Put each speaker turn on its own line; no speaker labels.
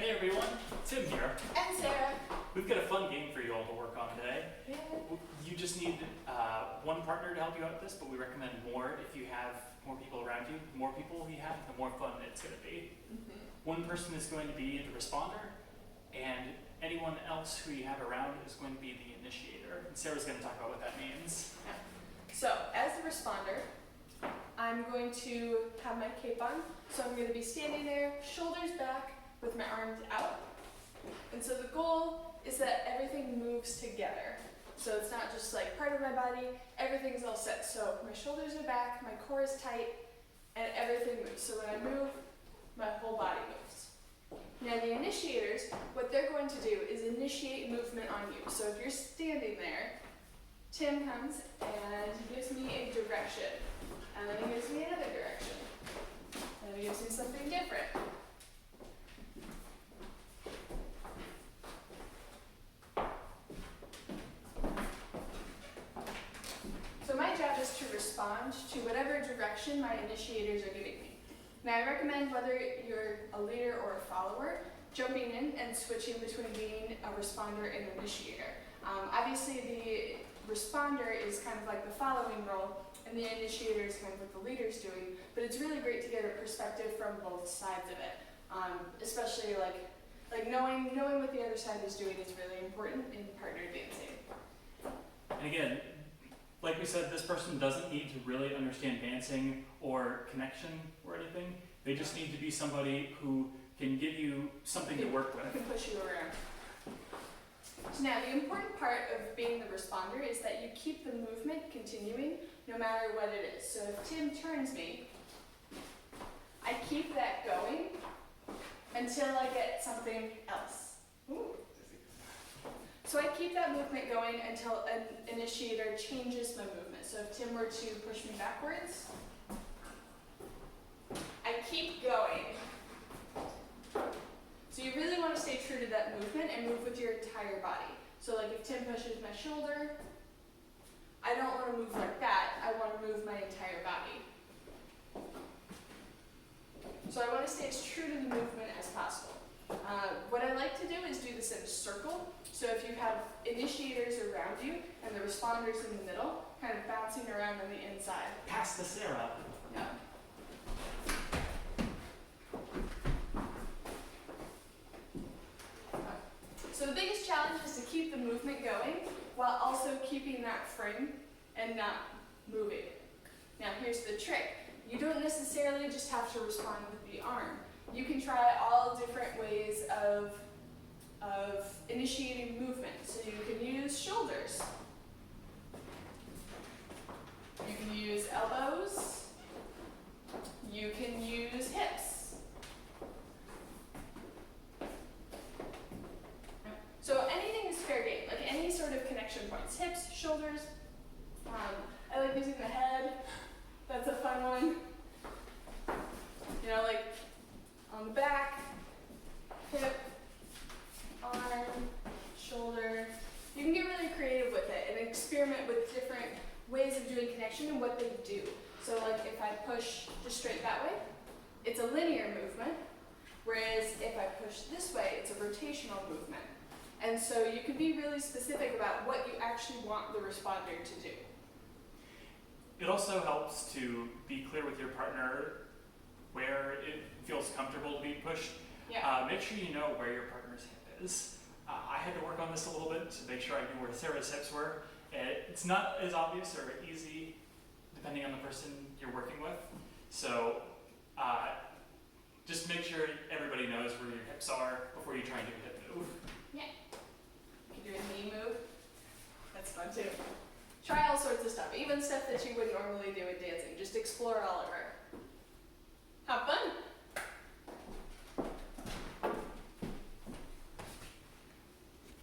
Hey everyone, Tim here.
And Sarah.
We've got a fun game for you all to work on today.
Yeah.
You just need one partner to help you out with this, but we recommend more if you have more people around you. The more people you have, the more fun it's going to be. One person is going to be the responder, and anyone else who you have around is going to be the initiator. And Sarah's going to talk about what that means.
So, as the responder, I'm going to have my cape on. So I'm going to be standing there, shoulders back, with my arms out. And so the goal is that everything moves together. So it's not just like part of my body, everything's all set. So my shoulders are back, my core is tight, and everything moves. So when I move, my whole body moves. Now the initiators, what they're going to do is initiate movement on you. So if you're standing there, Tim comes and he gives me a direction. And then he gives me another direction. And then he gives me something different. So my job is to respond to whatever direction my initiators are giving me. Now I recommend, whether you're a leader or a follower, jumping in and switching between being a responder and an initiator. Obviously the responder is kind of like the following role, and the initiator is kind of what the leader's doing, but it's really great to get a perspective from both sides of it. Especially like knowing what the other side is doing is really important in partner dancing.
And again, like we said, this person doesn't need to really understand dancing or connection or anything. They just need to be somebody who can give you something to work with.
Who can push you around. So now the important part of being the responder is that you keep the movement continuing no matter what it is. So if Tim turns me, I keep that going until I get something else. Ooh. So I keep that movement going until an initiator changes my movement. So if Tim were to push me backwards, I keep going. So you really want to stay true to that movement and move with your entire body. So like if Tim pushes my shoulder, I don't want to move like that. I want to move my entire body. So I want to stay as true to the movement as possible. What I like to do is do this in a circle. So if you have initiators around you and the responders in the middle, kind of bouncing around on the inside.
Pass to Sarah.
Yeah. So the biggest challenge is to keep the movement going while also keeping that frame and not moving. Now here's the trick. You don't necessarily just have to respond with the arm. You can try all different ways of initiating movement. So you can use shoulders. You can use elbows. You can use hips. So anything is fair game, like any sort of connection points. Hips, shoulders. I like using the head. That's a fun one. You know, like on the back, hip, arm, shoulder. You can get really creative with it and experiment with different ways of doing connection and what they do. So like if I push just straight that way, it's a linear movement, whereas if I push this way, it's a rotational movement. And so you can be really specific about what you actually want the responder to do.
It also helps to be clear with your partner where it feels comfortable to be pushed.
Yeah.
Make sure you know where your partner's hip is. I had to work on this a little bit to make sure I knew where Sarah's hips were. It's not as obvious or easy depending on the person you're working with. So just make sure everybody knows where your hips are before you try and do a hip move.
Yeah. You can do a knee move. That's fun too. Try all sorts of stuff, even stuff that you wouldn't normally do in dancing. Just explore all of it. Have fun.